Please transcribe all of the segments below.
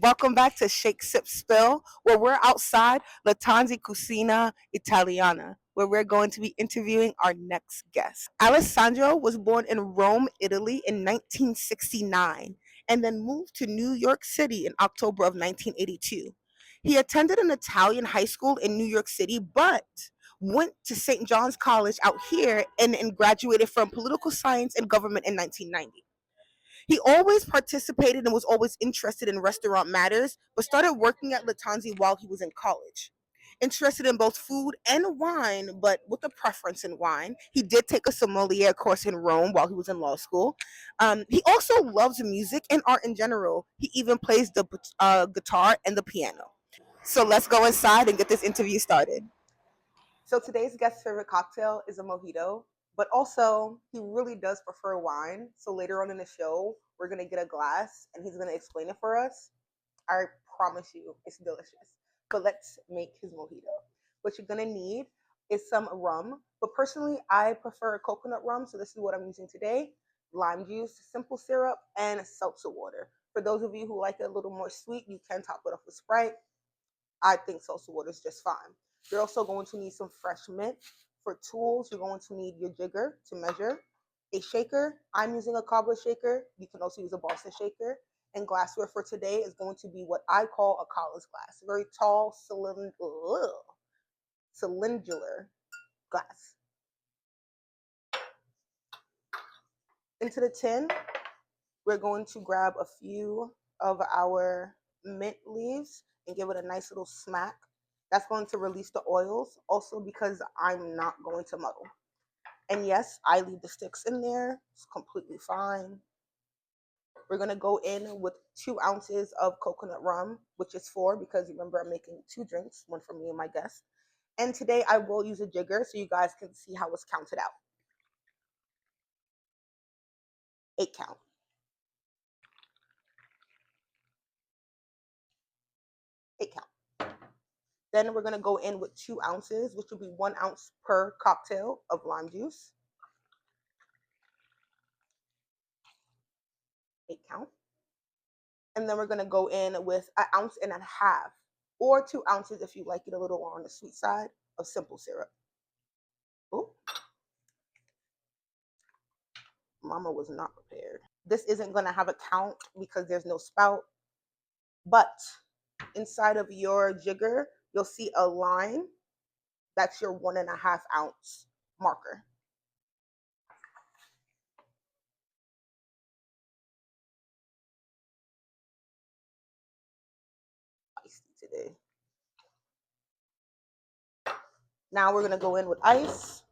Welcome back to Shake Sip Spill, where we're outside Lattanzi Cucina Italiana, where we're going to be interviewing our next guest. Alessandro was born in Rome, Italy in 1969 and then moved to New York City in October of 1982. He attended an Italian high school in New York City, but went to St. John's College out here and graduated from political science and government in 1990. He always participated and was always interested in restaurant matters, but started working at Lattanzi while he was in college. Interested in both food and wine, but with a preference in wine. He did take a sommelier course in Rome while he was in law school. He also loves music and art in general. He even plays the guitar and the piano. So let's go inside and get this interview started. So today's guest's favorite cocktail is a mojito, but also he really does prefer wine. So later on in the show, we're gonna get a glass and he's gonna explain it for us. I promise you, it's delicious. But let's make his mojito. What you're gonna need is some rum, but personally, I prefer coconut rum, so this is what I'm using today: lime juice, simple syrup, and seltzer water. For those of you who like it a little more sweet, you can top it off with Sprite. I think seltzer water is just fine. You're also going to need some fresh mint. For tools, you're going to need your jigger to measure, a shaker. I'm using a cobbler shaker. You can also use a Boston shaker. And glassware for today is going to be what I call a college glass, a very tall, cylinder glass. Into the tin, we're going to grab a few of our mint leaves and give it a nice little smack. That's going to release the oils, also because I'm not going to muddle. And yes, I leave the sticks in there. It's completely fine. We're going to go in with 2 ounces of coconut rum, which is 4 because remember I'm making 2 drinks, one for me and my guest. And today I will use a jigger so you guys can see how it's counted out. 8 count. Then we're going to go in with 2 ounces, which will be 1 ounce per cocktail of lime juice. 8 count. And then we're going to go in with 1.5 ounces or 2 ounces if you like it a little on the sweet side of simple syrup. Ooh. Mama was not prepared. This isn't going to have a count because there's no spout, but inside of your jigger, you'll see a line. That's your 1.5 ounce marker. Feisty today. Now we're going to go in with ice.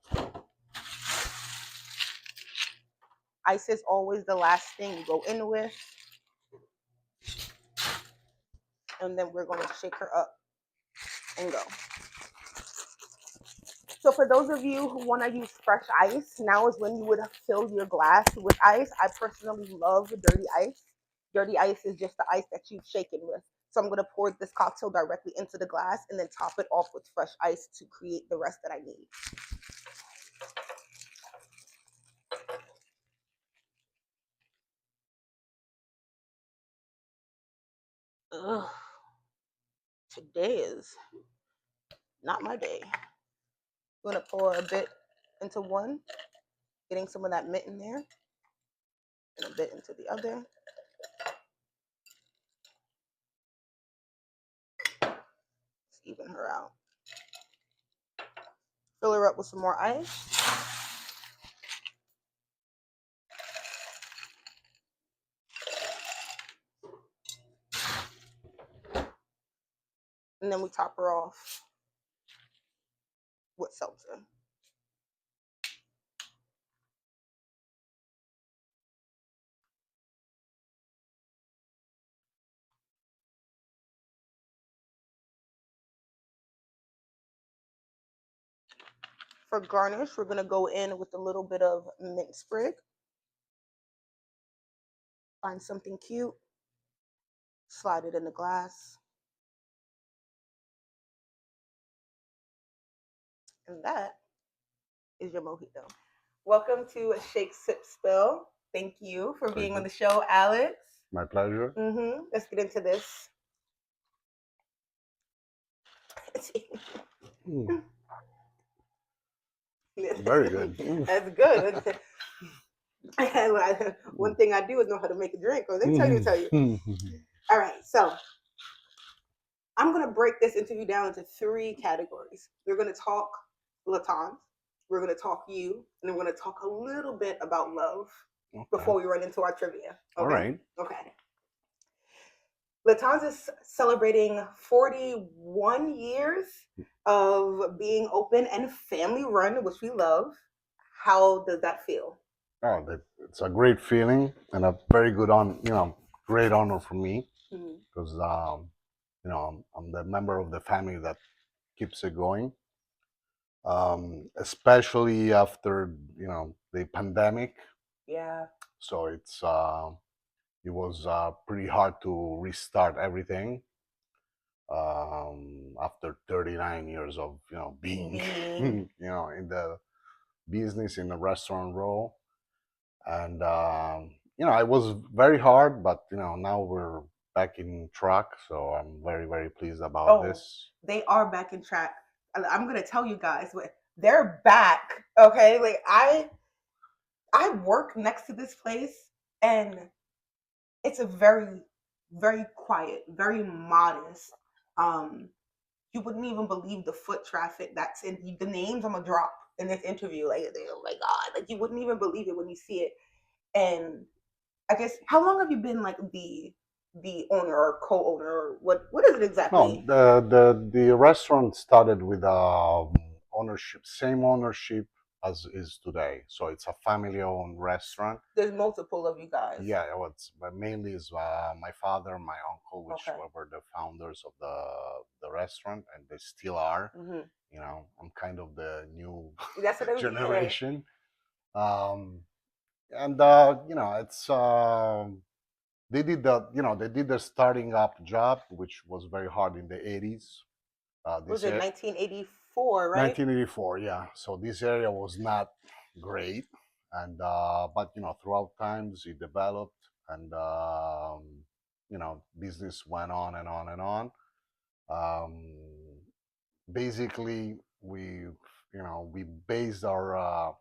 Ice is always the last thing you go in with. And then we're going to shake her up and go. So for those of you who want to use fresh ice, now is when you would fill your glass with ice. I personally love dirty ice. Dirty ice is just the ice that you've shaken with. So I'm going to pour this cocktail directly into the glass and then top it off with fresh ice to create the rest that I need. Ugh. Today is not my day. I'm going to pour a bit into one, getting some of that mint in there, and a bit into the other. Let's even her out. Fill her up with some more ice. And then we top her off with seltzer. For garnish, we're going to go in with a little bit of mint sprig. Find something cute. Slide it in the glass. And that is your mojito. Welcome to Shake, Sip, Spill. Thank you for being on the show, Alex. My pleasure. Let's get into this. Mm, very good. Mm, That's good. One mm, thing I do is know how to make a drink. Or they tell you to mm, tell you. mm, All right, so I'm gonna break this interview down into three categories. We're gonna talk Latans, we're gonna talk you, and then we're gonna talk a little bit about love okay. before we run into our trivia. All Okay? right. Okay. Latans is celebrating 41 years of being open and family run, which we love. How does that feel? Oh, it's a great feeling and a very good great honor for me Mhm. because I'm the member of the family that keeps it going. Especially after the pandemic, Yeah. so it was pretty hard to restart everything after 39 years of being Being in the business in the restaurant role. And it was very hard, but now we're back in track, so I'm very very pleased about oh, this. they are back in track. I'm gonna tell you guys, they're back. Okay, like I work next to this place, and it's a very, very quiet, very modest. Um, you wouldn't even believe the foot traffic that's in the names I'm gonna drop in this interview. Like, oh my god, like you wouldn't even believe it when you see it. And I guess how long have you been like the owner or co-owner or what is it No, exactly? the restaurant started with ownership, same ownership as is today. So it's a family-owned restaurant. There's multiple of you guys. Yeah, but mainly is my father, my uncle, which Okay. were the founders of the restaurant, and they still are. Hmm. I'm kind of the new That's what I was. Yeah. generation, um, and it's they did their starting up job, which was very hard in the 80s. Was This it 1984? Right. 1984, yeah. So this area was not great, and but throughout times it developed, and business went on and on and on. Um, Basically, we based our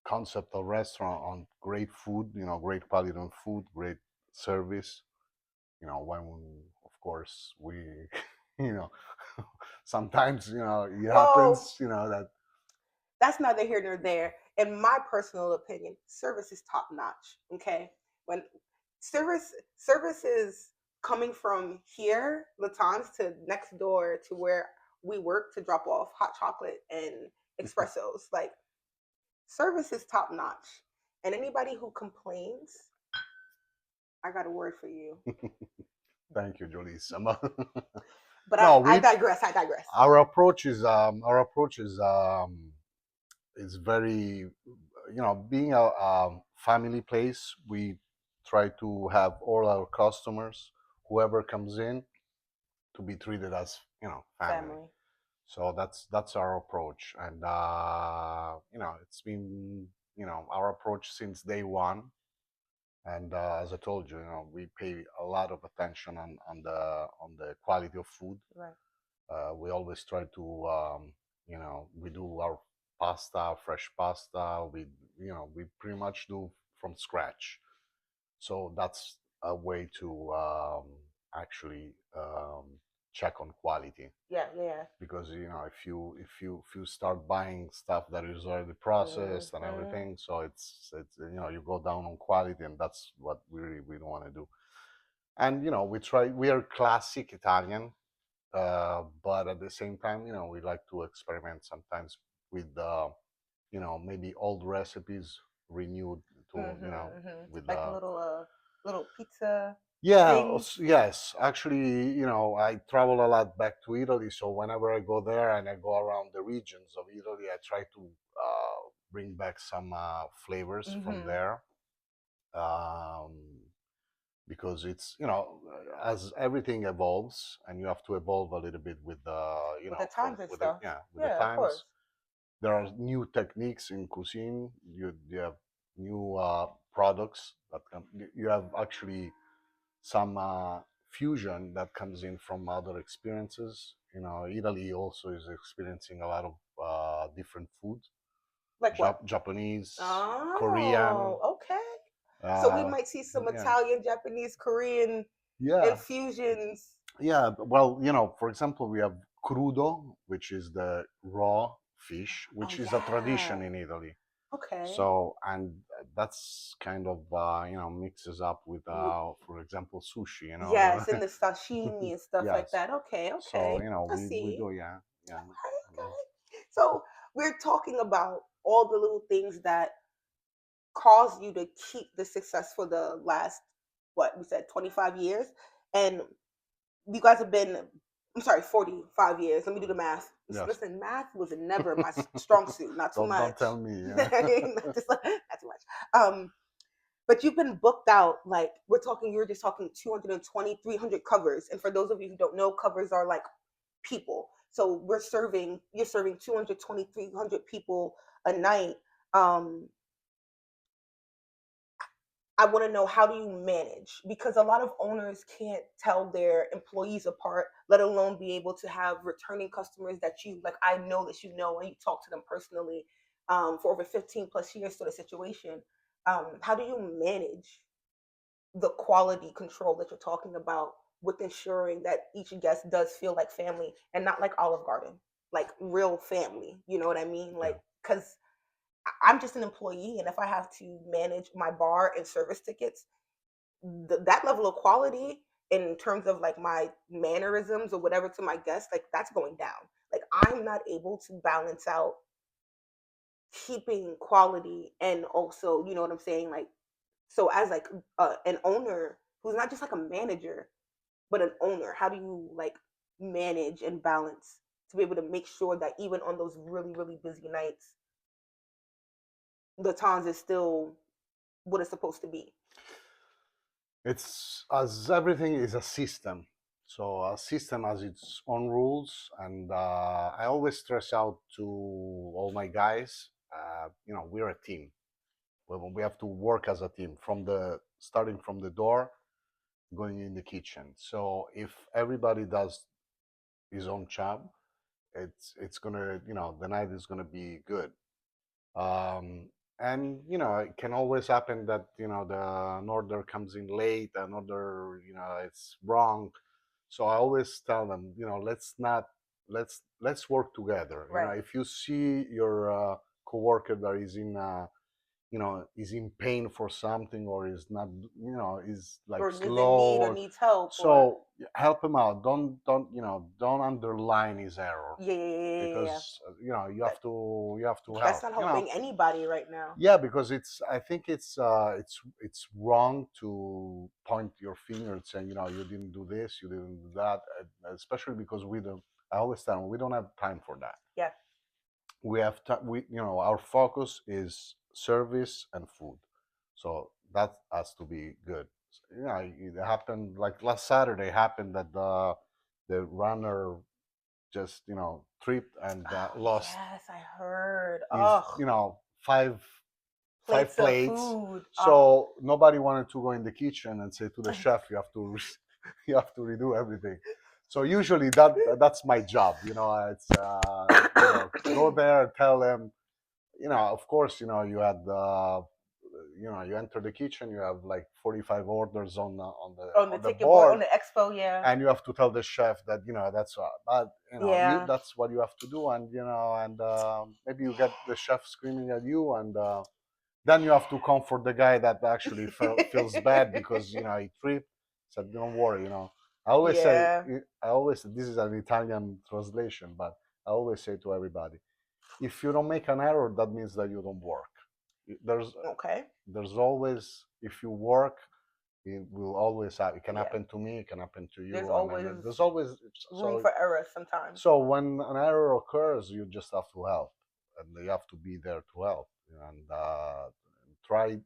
concept of restaurant on great food, great quality of food, great service. When of course we you know sometimes it Well, happens that that's neither here nor there. In my personal opinion, service is top notch. Okay, when service is coming from here, Latans, to next door to where we work to drop off hot chocolate and espressos. Like service is top notch, and anybody who complains, I got a word for you. thank you, Jolie. But No, I we digress. I digress. our approach is very being a family place. We try to have all our customers, whoever comes in, to be treated as family. Family. So that's our approach, and it's been our approach since day one. And as I told you, we pay a lot of attention on the quality of food. Right. We always try to we do our pasta, fresh pasta. We pretty much do from scratch. So that's a way to actually check on quality, Yeah. Yeah. because if you start buying stuff that is already processed and Hmm. everything, so it's you go down on quality, and that's what we don't want to do. And we are classic Italian, but at the same time, we like to experiment sometimes with maybe old recipes renewed to with Like little pizza yeah, things. yes. Actually, I travel a lot back to Italy, so whenever I go there and I go around the regions of Italy, I try to bring back some flavors from Hmm. there. Um, because it's as everything evolves, and you have to evolve a little bit with the With the from times and with the stuff. yeah with the Yeah, of times. course. There are new techniques in cuisine. You have new products that you have actually some fusion that comes in from other experiences. Italy also is experiencing a lot of different food, Like what? Japanese, Korean. Oh, okay. So we Uh, might see some yeah, Italian, Japanese, Korean yeah, infusions. yeah. Well, for example, we have crudo, which is the raw fish, Oh which is a yeah. tradition in Italy. Okay. So, and that's kind of mixes up with, W- for example, sushi. Yes, and the sashimi and stuff like Yes. that. Okay, So okay. I we see. do, yeah, yeah. Okay, Mhm. okay. So we're talking about all the little things that cause you to keep the success for the last, what we said, 25 years. And you guys have been, I'm sorry, 45 years. Let me do the math. Yes. Listen, math was never my strong suit. Not too Don't much. tell me. Yeah. Not too much. But you've been booked out, like we're talking, you were just talking 220, 300 covers. And for those of you who don't know, covers are like people. So you're serving 220, 300 people a night. Um, I want to know, how do you manage? Because a lot of owners can't tell their employees apart, let alone be able to have returning customers that you like. I know that you know, and you talk to them personally for over 15 plus years to the situation. How do you manage the quality control that you're talking about with ensuring that each guest does feel like family and not like Olive Garden, like real family? You know what I mean? Yeah. Like, because I'm just an employee, and if I have to manage my bar and service tickets, that level of quality in terms of like my mannerisms or whatever to my guests, like that's going down. Like I'm not able to balance out keeping quality and also, you know what I'm saying? Like, so as like an owner who's not just like a manager, but an owner, how do you like manage and balance to be able to make sure that even on those really, really busy nights, the Tons is still what it's supposed to be? It's as everything is a system. So a system has its own rules, and I always stress out to all my guys. We're a team. We have to work as a team from the starting from the door, going in the kitchen. So if everybody does his own job, it's gonna the night is gonna be good. um, and it can always happen that an order comes in late, an order it's wrong. So I always tell them, let's not let's work together. Right. If you see your coworker that is in pain for something, or is not, is like Or is in slow, need or or needs help or so help him out. Don't underline his error, yeah, yeah, yeah, yeah, yeah, yeah. because you That have to that's help. not helping anybody right now. Yeah, because I think it's wrong to point your finger and saying, you didn't do this, you didn't do that, especially because we don't. I always tell them, we don't have time for that. Yeah. We have we our focus is service and food, so that has to be good. It happened like last Saturday, happened that the runner just tripped and Oh lost yes, I heard. his Oh, five plates of plates. food. Oh, So nobody wanted to go in the kitchen and say to the chef, you have to you have to redo everything. So usually that's my job. It's go there and tell them. Of course, you had you enter the kitchen, you have like 45 orders on on the on the ticket board board, on the expo. Yeah, and you have to tell the chef that that's but you yeah, that's what you have to do, and maybe you get the chef screaming at you, and then you have to comfort the guy that actually feels bad because he tripped. Said, don't worry. I always say, yeah. this is an Italian translation, but I always say to everybody, if you don't make an error, that means that you don't work. There's Okay. there's always, if you work, it will always happen. It can Yeah. happen to me, it can happen to There's you, and always there's always. room so for error sometimes. so when an error occurs, you just have to help, and you have to be there to help, and try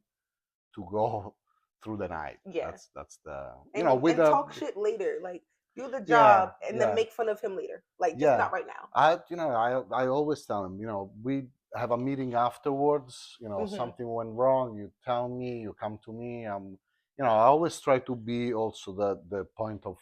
to go through the night. Yeah, That's the with and the talk shit later. Like do the yeah, job and then yeah, make fun of him later. Like just yeah. not right now. I always tell them, we have a meeting afterwards. Hmm. Something went wrong, you tell me, you come to me. I always try to be also the point of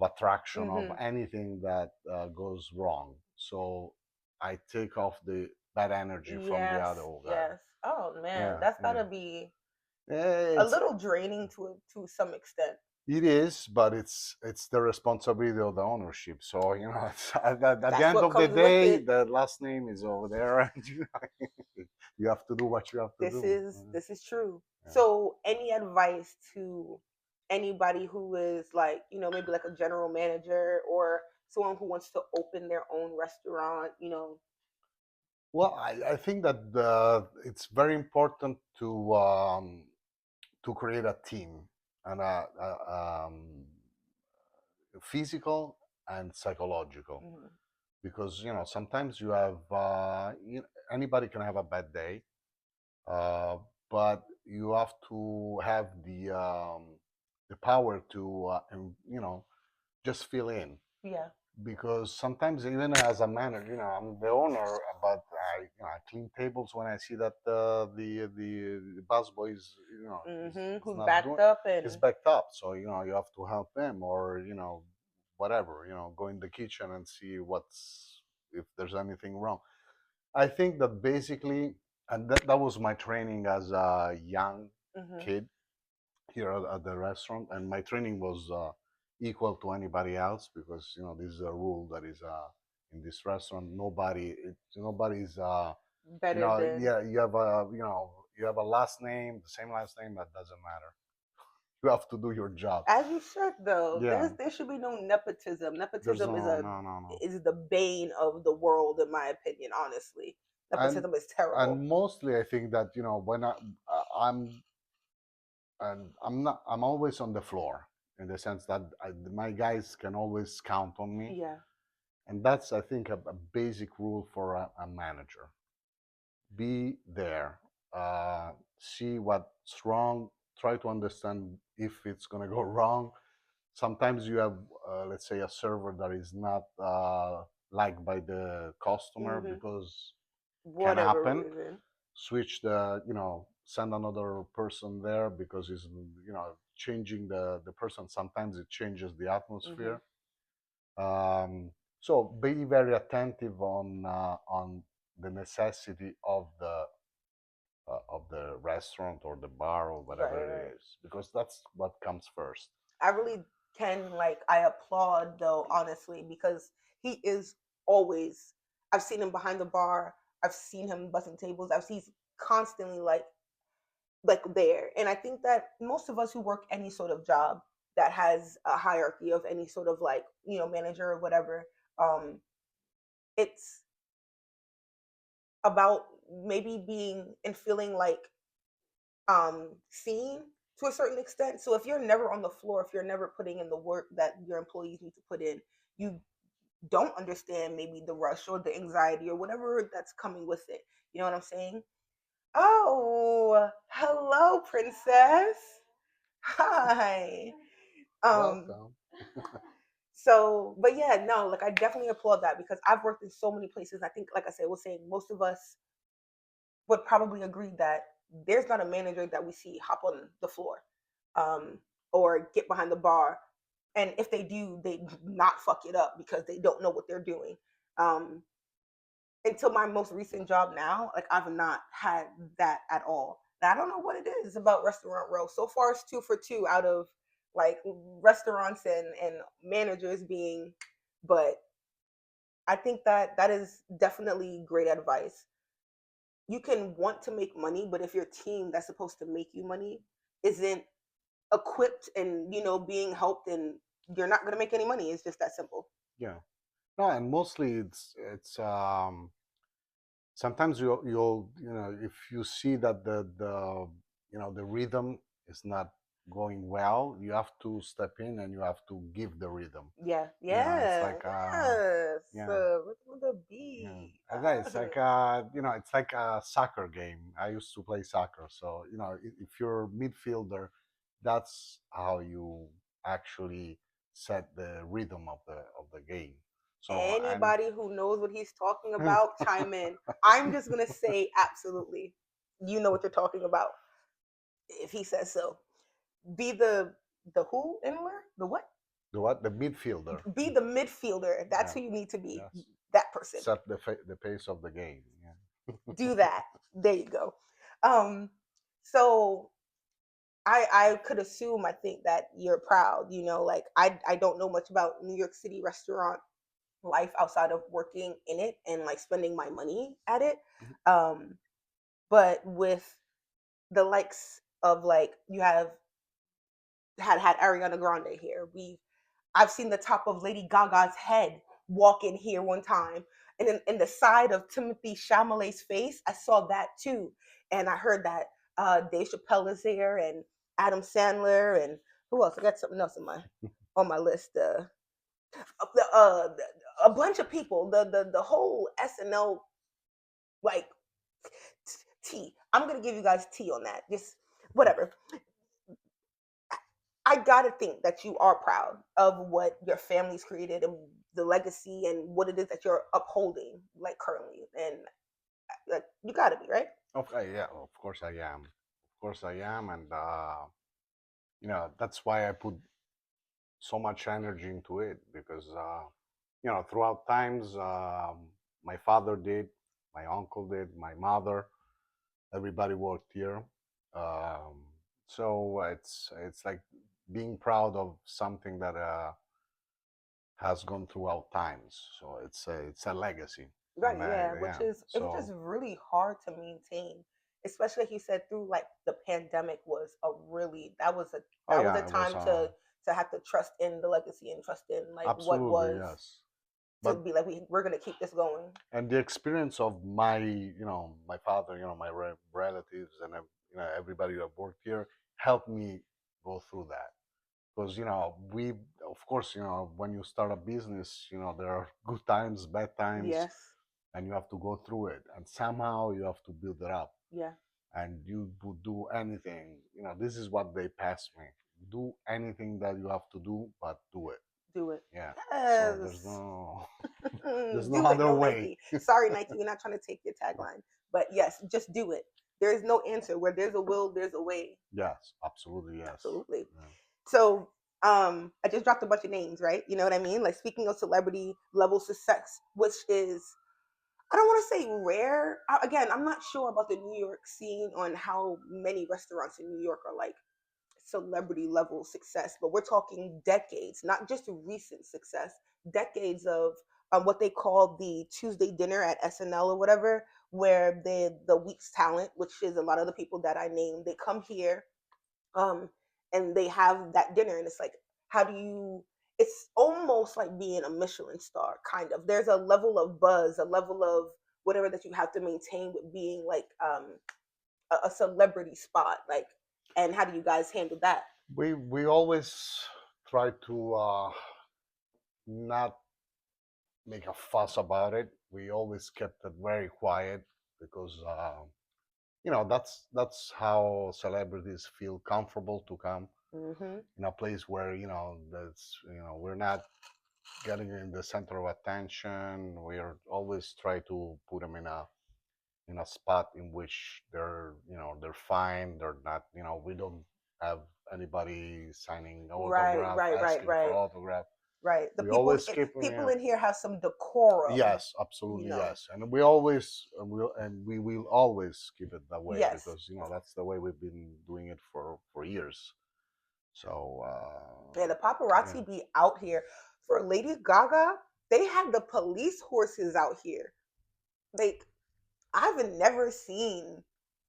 attraction of Mm-hmm. anything that goes wrong. So I take off the bad energy from the Yes, other guy. yes. Oh man, Yeah, that's yeah. gotta be a It's little draining to some extent. it is, but it's the responsibility of the ownership. So it's, at the That's end what of the comes with day, it. the last name is over there, and you have to do what you have to This do. is this is true. Yeah. So, any advice to anybody who is like, maybe like a general manager or someone who wants to open their own restaurant, Well, I think that it's very important to create a team and physical and psychological, Mhm. because sometimes you have anybody can have a bad day, uh, but you have to have the power to just fill in, Yeah. because sometimes even as a manager, I'm the owner, but I clean tables when I see that the busboy is is Who's not backed doing, up is and backed up. So you have to help him, or whatever, go in the kitchen and see what's if there's anything wrong. I think that basically, and that was my training as a young mhm. kid here at the restaurant, and my training was equal to anybody else, because this is a rule that is in this restaurant. Nobody's Better than yeah, you have a last name, the same last name, that doesn't matter. You have to do your job. as you should though. Yeah, There should be no nepotism. there's Nepotism no, no, no, no. is the bane of the world in my opinion, honestly. and Nepotism is terrible. and mostly I think that when I'm and I'm always on the floor, in the sense that my guys can always count on me, Yeah. and that's, I think, a basic rule for a manager. Be there, see what's wrong, try to understand if it's going to go wrong. Sometimes you have, let's say, a server that is not liked by the customer, Mhm. because can Whatever happen. reason. Switch send another person there, because it's changing the person. Sometimes it changes the Mhm. atmosphere. So be very attentive on the necessity of the restaurant or the bar or Right, whatever right. it is, because that's what comes first. I really can I applaud though, honestly, because he is always. I've seen him behind the bar. I've seen him bussing tables. I've seen he's constantly like there. And I think that most of us who work any sort of job that has a hierarchy of any sort of like manager or whatever, um, it's about maybe being and feeling like seen to a certain extent. So if you're never on the floor, if you're never putting in the work that your employees need to put in, you don't understand maybe the rush or the anxiety or whatever that's coming with it. You know what I'm saying? Oh, hello, princess. Hi. Um, Welcome. so but yeah, no, like I definitely applaud that because I've worked in so many places. I think, like I said, was saying most of us would probably agree that there's not a manager that we see hop on the floor um, or get behind the bar. And if they do, they not fuck it up because they don't know what they're doing. Um, until my most recent job now, like I've not had that at all. And I don't know what it is about Restaurant Row. So far, it's 2 for 2 out of like restaurants and managers being, but I think that that is definitely great advice. You can want to make money, but if your team that's supposed to make you money isn't equipped and being helped, and you're not going to make any money. It's just that simple. Yeah. No, and mostly it's sometimes if you see that the rhythm is not going well, you have to step in and you have to give the rhythm. Yeah, It's yeah, like yes. yeah, With the yeah. B. It's like it's like a soccer game. I used to play soccer, so if you're midfielder, that's how you actually set the rhythm of the game. So and Anybody who knows what he's talking about, chime in. I'm just gonna say absolutely. You know what you're talking about if he says so. be the who inler the what The what? The midfielder. be the midfielder. That's Yeah. who you need to be. Yes. That person. Set the pace of the game. Yeah. Do that. There you go. Um, so I could assume, I think that you're proud. Like I don't know much about New York City restaurant life outside of working in it and like spending my money at it. Um, but with the likes of, like, you have had Ariana Grande here. I've seen the top of Lady Gaga's head walk in here one time. And in the side of Timothy Chalamet's face, I saw that too. And I heard that Dave Chappelle is there, and Adam Sandler, and who else? I got something else on my list. A bunch of people. The whole SNL, like, tea. I'm gonna give you guys tea on that. Just whatever. I gotta think that you are proud of what your family's created and the legacy and what it is that you're upholding, like, currently, and like, you gotta be, right. Okay, yeah, of course I am. Of course I am, and that's why I put so much energy into it because throughout times, my father did, my uncle did, my mother, everybody worked here. Um, so it's like being proud of something that has gone throughout times. So it's a legacy, Right, and yeah, yeah. which is So really hard to maintain, especially like you said, through like the pandemic was a really oh that was a yeah, it was time to have to trust in the legacy and trust in like what absolutely was, yes. to But be like, we're gonna keep this going. and the experience of my father, my relatives, and everybody that worked here helped me go through that because we, of course, when you start a business, there are good times, bad times, Yes. and you have to go through it, and somehow you have to build it up, Yeah. and you would do anything. This is what they passed me: do anything that you have to do, but do it. Do it. Yeah. So there's Yes. no there's no Do it, other no way. Nike. Sorry, Nike, we're not trying to take your tagline. But yes, just do it. There is no answer. Where there's a will, there's a way. Yes, absolutely, yes. Absolutely. Yeah. So I just dropped a bunch of names, right? You know what I mean? Like, speaking of celebrity level success, which is, I don't want to say rare. Again, I'm not sure about the New York scene on how many restaurants in New York are like celebrity level success, but we're talking decades, not just recent success, decades of what they call the Tuesday dinner at SNL or whatever, where the week's talent, which is a lot of the people that I named, they come here, um, and they have that dinner, and it's like, how do you? It's almost like being a Michelin star, kind of. There's a level of buzz, a level of whatever that you have to maintain with being like a celebrity spot, like. And how do you guys handle that? We always try to not make a fuss about it. We always kept it very quiet because that's how celebrities feel comfortable to come Mm-hmm. in a place where that's we're not getting in the center of attention. We are always try to put them in a spot in which they're fine. They're not, we don't have anybody signing Right, autograph, right, right, asking for right, autograph. right. The We always keep, people in here have some decorum, yes, you absolutely, know. yes, and we will always keep it that way Yes. because that's the way we've been doing it for years. So And the yeah, paparazzi be out here. For Lady Gaga, they had the police horses out here. Like, I've never seen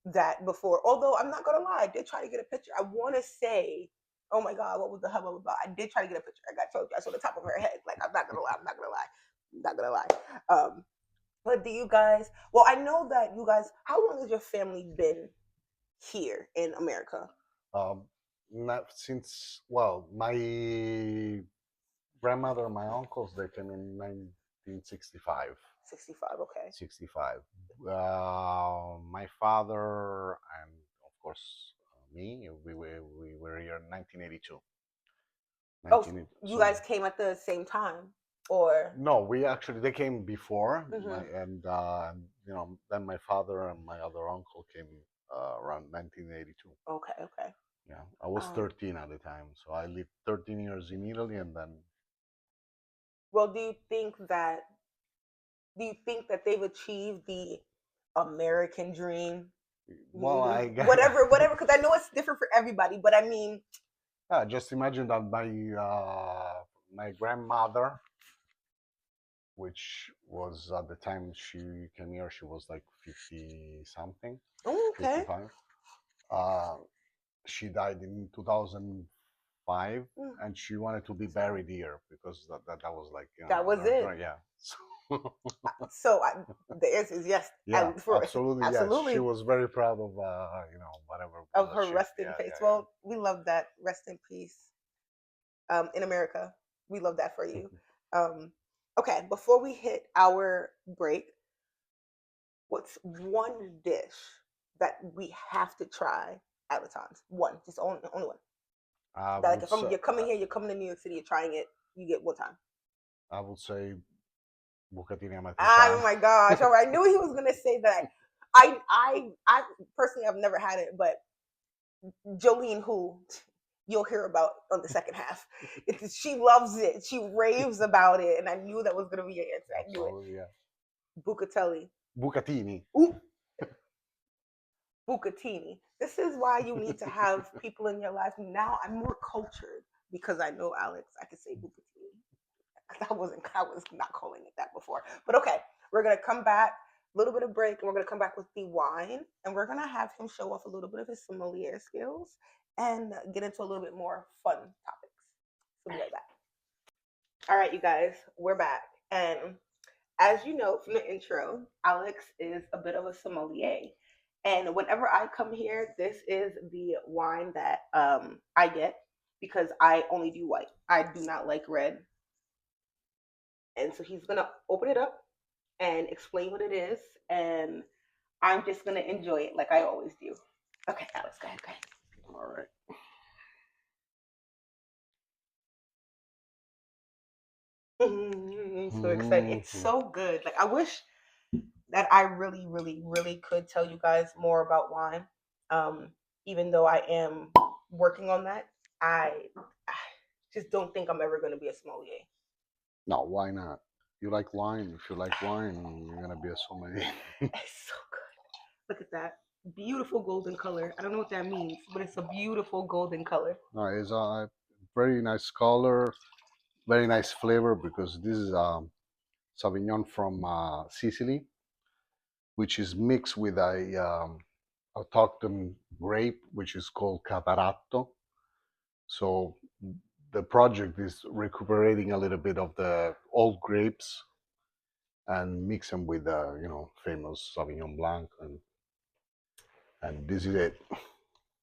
that before. Although I'm not gonna lie, I did try to get a picture. I want to say, oh my god, what was the hubbub about? I did try to get a picture. I got told you I saw the top of her head. Like, I'm not gonna lie. I'm not gonna lie. I'm not gonna lie. But do you guys? Well, I know that you guys. How long has your family been here in America? um, not since, well, my grandmother and my uncles, they came in 1965. 65. Okay. 65. My father and of course me, we were here in 1982. Oh, 19, you so guys came at the same time, or? no, they came before Hmm. and then my father and my other uncle came around 1982. Okay. Okay. Yeah, I was Um, 13 at the time, so I lived 13 years in Italy, and then well, do you think that they've achieved the American dream? well, I Whatever, because I know it's different for everybody, but I mean, yeah, just imagine that my grandmother, which was at the time she came here, she was like 50 something, oh, okay. 55. Uh, she died in 2005, Mm, and she wanted to be sorry. buried here because that was like, That was her it. dream. Yeah. So, So the answer is yes. yeah, absolutely, yes. She Absolutely, was very proud of whatever was of her achieved. rest in Yeah, peace. yeah, Well, we love that. Rest in peace. In America, we love that for yeah. you. Um, okay, before we hit our break, what's one dish that we have to try at Lattanzi? One, just only one. I That like would if say, you're coming here, you're coming to New York City, you're trying it, you get one time. I would say bucatini Oh amatriciana. my gosh! All right, I knew he was gonna say that. I personally have never had it, but Jolene, who you'll hear about on the second half, she loves it. She raves about it, and I knew that was gonna be your answer. I knew it. Absolutely, yeah. Bucatelli. Bucatini. Ooh, bucatini. This is why you need to have people in your life. Now I'm more cultured because I know Alex. I can say bucatini. I was not calling it that before. But okay, we're gonna come back, a little bit of break, and we're gonna come back with the wine, and we're gonna have him show off a little bit of his sommelier skills and get into a little bit more fun topics. So we'll be right back. All right, you guys, we're back, and as you know from the intro, Alex is a bit of a sommelier. And whenever I come here, this is the wine that I get because I only do white. I do not like red. And so he's gonna open it up and explain what it is, and I'm just gonna enjoy it like I always do. Okay, Alex, go ahead, go ahead. All right. I'm so excited. It's Mhm. so good. Like I wish that I really, really, really could tell you guys more about wine. Um, Even though I am working on that, I just don't think I'm ever gonna be a sommelier. No, why not? You like wine? If you like wine, you're gonna be a sommelier. It's so good. Look at that. Beautiful golden color. I don't know what that means, but it's a beautiful golden color. No, it's a very nice color, very nice flavor because this is Sauvignon from Sicily, which is mixed with a autochthon grape, which is called Cavaratto. So the project is recuperating a little bit of the old grapes and mix them with famous Sauvignon Blanc, and this is it.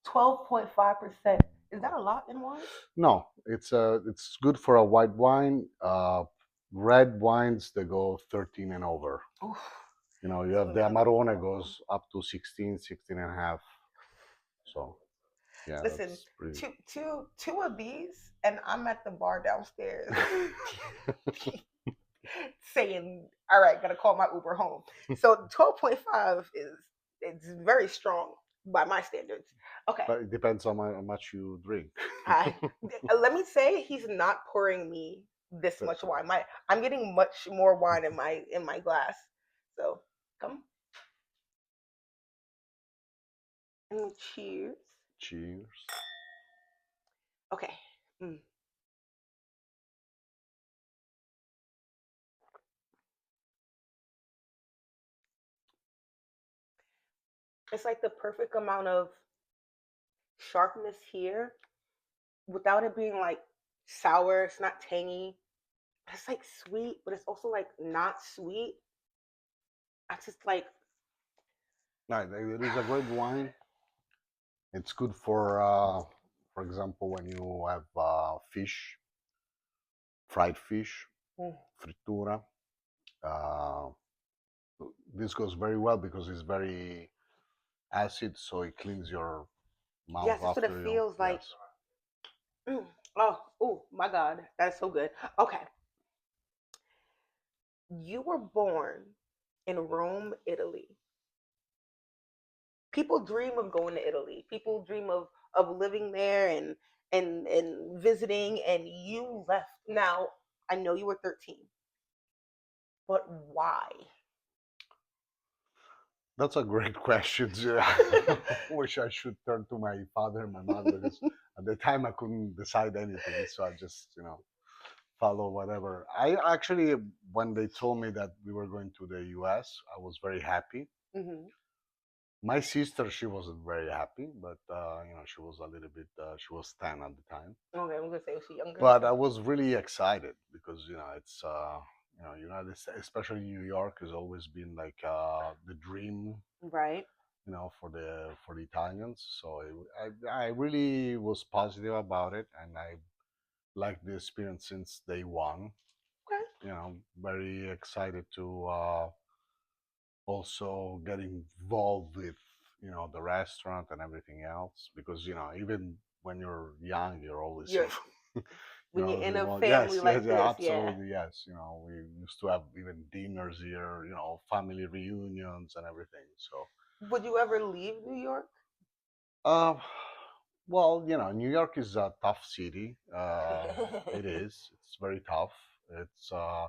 12.5%. Is that a lot in wine? No, it's good for a white wine. Red wines they go 13 and over. Oof. You So have the let me Amarone goes up to 16, 16 and a half. So yeah, listen. that's pretty. Two of these, and I'm at the bar downstairs saying, "All right, gotta call my Uber home." So 12.5 is it's very strong by my standards. Okay, But it depends on how much you drink. I let me say he's not pouring me this much wine. I'm getting much more wine in my glass. So come and cheers. Cheers. Okay. Mm. It's like the perfect amount of sharpness here without it being like sour. It's not tangy. It's like sweet, but it's also like not sweet. I just like No, it is a great wine. It's good for example, when you have fish, fried fish, mm. frittura. Uh, this goes very well because it's very acid, so it cleans your mouth Yes, that's what it after you. feels like. Yes. Mm. Oh my God, that's so good. Okay, you were born in Rome, Italy. People dream of going to Italy. People dream of of living there and visiting, and you left. Now, I know you were 13, but why? That's a great question. Wish I should turn to my father and my mother because at the time I couldn't decide anything, so I just follow whatever. I actually, when they told me that we were going to the U.S., I was very happy. Hmm. My sister, she wasn't very happy, but she was a little bit. She was 10 at the time, Okay, I'm gonna say was she younger? but Okay. I was really excited because it's United States, especially New York, has always been like the dream, Right. for the Italians. So I really was positive about it, and I liked the experience since day one. Okay. Very excited to also get involved with the restaurant and everything else because even when you're young, you're always You're when you're always in a involved. family Yes, yes, like yeah, this, yeah. absolutely, yes. We used to have even dinners here, family reunions and everything. So Would you ever leave New York? Uh, well, New York is a tough city. It is. It's very tough. It's uh,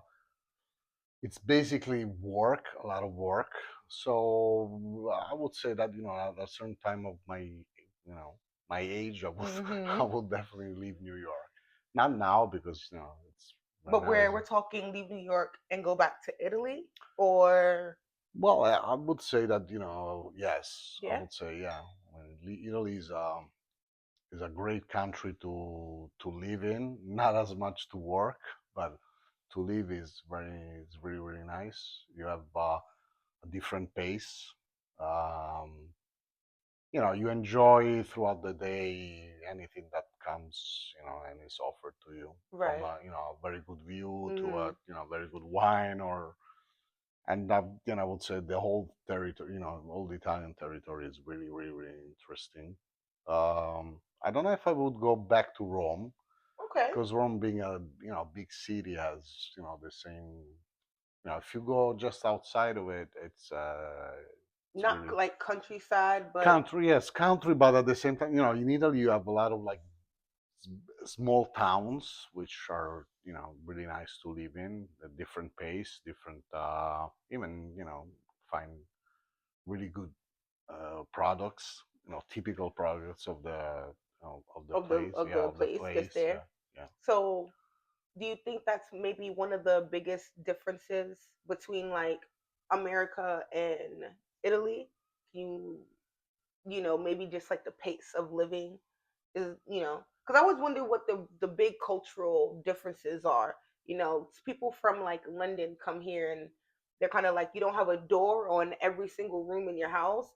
it's basically work, a lot of work. So I would say that at a certain time of my age, I would I Hmm. would definitely leave New York. Not now because it's right But now is we're talking leave New York and go back to Italy, or well. I would say that yes, I yeah. would say yeah. Italy is a great country to live in. Not as much to work, but to live is really really nice. You have a different pace. Um, you enjoy throughout the day anything that comes, and is offered to you from Right. a very good view to a Hmm. very good wine or and I would say the whole territory, all the Italian territory is really, really, really interesting. I don't know if I would go back to Rome Okay. because Rome, being a big city, has the same. If you go just outside of it, it's Not really like countryside, but country. Yes, country, but at the same time, in Italy you have a lot of like small towns which are really nice to live in. A different pace, different even find really good products, typical products of the place. of Yeah, the of the place that's place. there. Yeah, yeah. So, do you think that's maybe one of the biggest differences between like America and Italy? You maybe just like the pace of living is, because I always wonder what the big cultural differences are. People from like London come here and they're kind of like, you don't have a door on every single room in your house,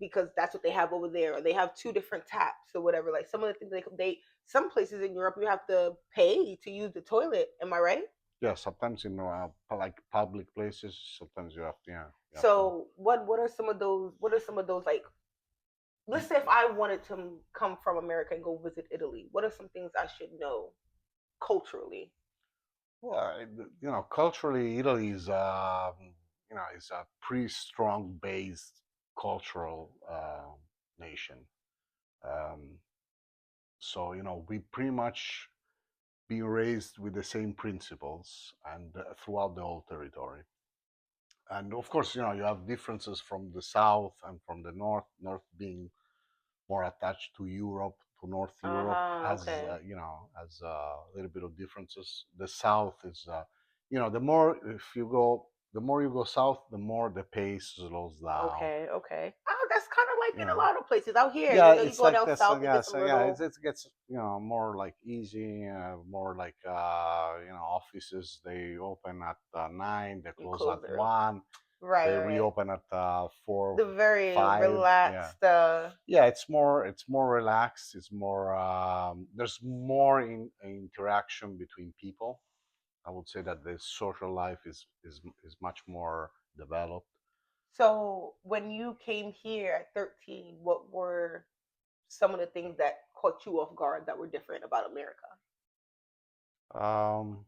because that's what they have over there, or they have two different taps or whatever. Like some of the things they some places in Europe you have to pay to use the toilet. Am I right? Yeah, sometimes like public places, sometimes you have to. So what are some of those? What are some of those like? Let's say if I wanted to come from America and go visit Italy, what are some things I should know culturally? Well, culturally, Italy is a pretty strong based cultural nation. Um, so we pretty much be raised with the same principles and throughout the whole territory. And of course, you have differences from the south and from the north. North being more attached to Europe, to North Uh Europe, huh. has Okay. has a little bit of differences. The south is, the more if you go, the more you go south, the more the pace slows down. Okay. Okay. Oh, that's kind of like You in a know, lot of places out here. yeah, You it's go like down this. south, it Yeah, gets a so yeah, little it gets more like easy, more like offices they open at 9, they you close at close early. 1, Right. they Right. Right. reopen at 4, The very 5. Yeah, relaxed. yeah, it's more relaxed. It's more there's more interaction between people. I would say that the social life is much more developed. So when you came here at 13, what were some of the things that caught you off guard that were different about America? um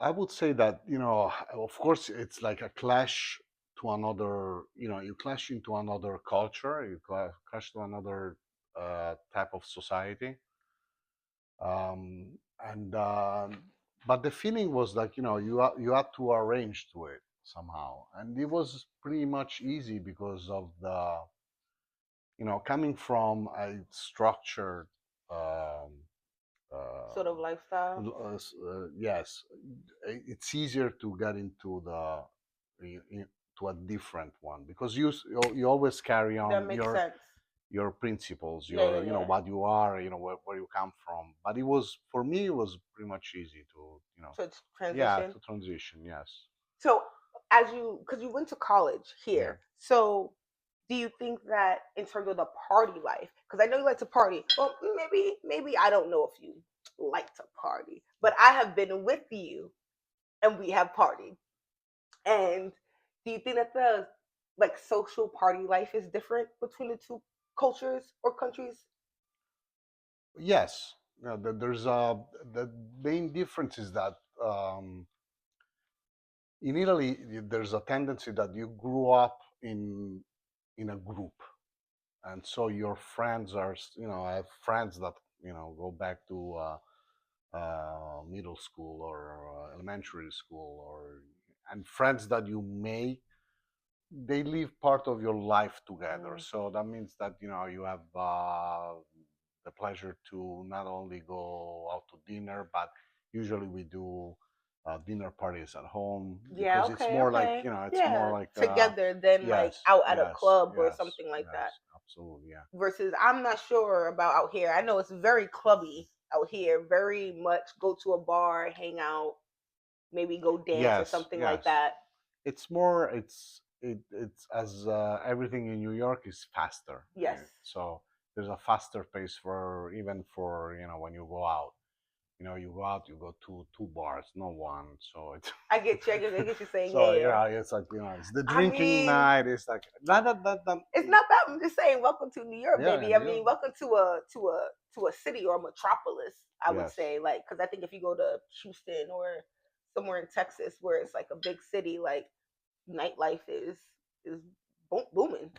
I would say that of course it's like a clash to another, you clash into another culture, you clash to another type of society. And But the feeling was like, you had to arrange to it somehow, and it was pretty much easy because of the, coming from a structured um, Sort of lifestyle. yes, it's easier to get into to a different one, because you always carry That on makes sense. your principles, Yeah, yeah, your, yeah. what you are, where you come from. But it was, for me, it was pretty much easy to, So it's yeah, transition. to transition. Yes. So because you went to college Yeah. here, so do you think that in terms of the party life, because I know you like to party, well, maybe I don't know if you like to party, but I have been with you and we have partied. And do you think that the like social party life is different between the two cultures or countries? Yes. There's the main difference is that, in Italy, there's a tendency that you grew up in a group, and so your friends are, I have friends that, go back to middle school or elementary school, and friends that you make, they live part of your life together. Mm. So that means that, you have the pleasure to not only go out to dinner, but usually we do dinner parties at home, Yeah, because it's okay, more like, okay. it's more Yeah, like, together than like yes, out at a yes, club or yes, something like that. yes, absolutely, yeah. Versus I'm not sure about out here. I know it's very clubby out here, very much go to a bar, hang out, maybe go dance or Yes, something like yes. that. It's more. It's as everything in New York is faster. Yes. So there's a faster pace for, even for, when you go out. You go out, you go to two bars, no one. So it's I get you saying, so, yeah, yeah. it's like, it's the I drinking mean, night. It's like that. it's not that I'm just saying welcome to New York, Yeah, baby. and I mean, welcome to a city or a metropolis, I would yes, say. Like, because I think if you go to Houston or somewhere in Texas where it's like a big city, like nightlife is booming.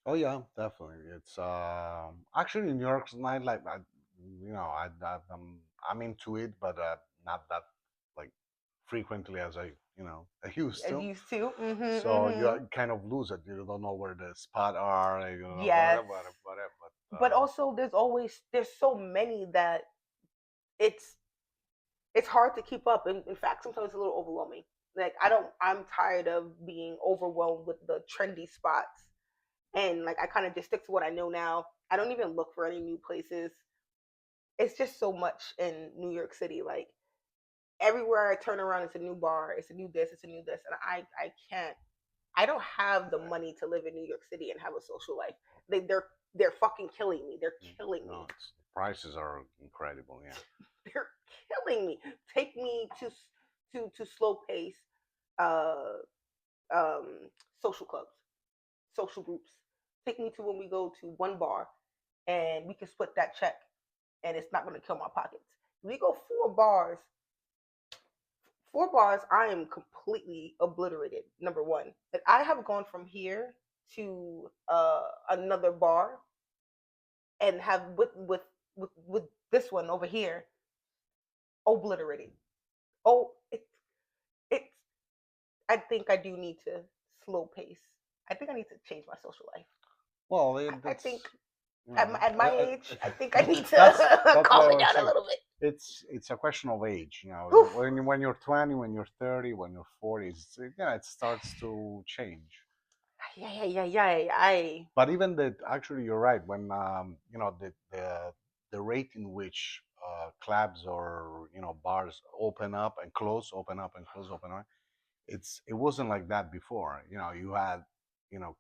oh yeah, definitely. It's actually New York's nightlife. I'm into it, but not that, like, frequently as I used As to. used to. So you kind of lose it. You don't know where the spot are. You don't know Yes, whatever. But but also there's so many that it's it's hard to keep up. In fact, sometimes it's a little overwhelming. Like I'm tired of being overwhelmed with the trendy spots, and like I kind of just stick to what I know now. I don't even look for any new places. It's just so much in New York City. Like everywhere I turn around, it's a new bar, it's a new this, it's a new this, and I can't. I don't have the money to live in New York City and have a social life. They're fucking killing me. They're killing no, me. prices are incredible. Yeah. They're killing me. Take me to slow pace, uh, um, social clubs, social groups. Take me to when we go to one bar and we can split that check, and it's not going to kill my pockets. We go four bars. I am completely obliterated. Number one, like I have gone from here to another bar and have with this one over here obliterated. Oh, it's. I think I do need to slow pace. I think I need to change my social life. Well, I think you know, at my age, I think I need that's to that's what calm I it was down a saying. little bit. It's a question of age. Oof. When you're 20, when you're 30, when you're 40, it starts to change. Yeah, yeah, yeah, yeah. But even that, actually, you're right. When, the rate in which clubs or, bars open up and close, open up and close, open up, it wasn't like that before. You had,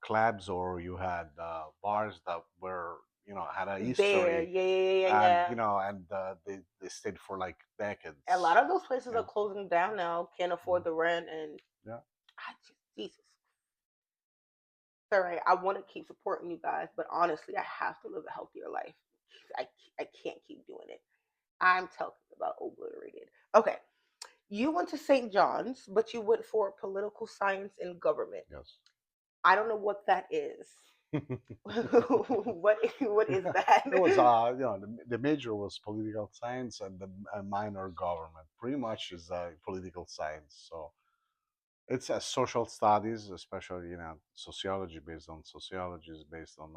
clubs, or you had bars that were, had a There, history, yeah, yeah, yeah, and, yeah. they stayed for like A decades. lot of those places are Yeah. closing down now. Can't afford Mhm. the rent, and Yeah. Jesus. It's all right. I want to keep supporting you guys, but honestly, I have to live a healthier life. I I can't keep doing it. I'm talking about obliterated. Okay, you went to St. John's, but you went for political science and government. Yes. I don't know what that is. What is that? It was, the major was political science and the minor government. Pretty much is political science. So it's a social studies, especially sociology based on sociology is based on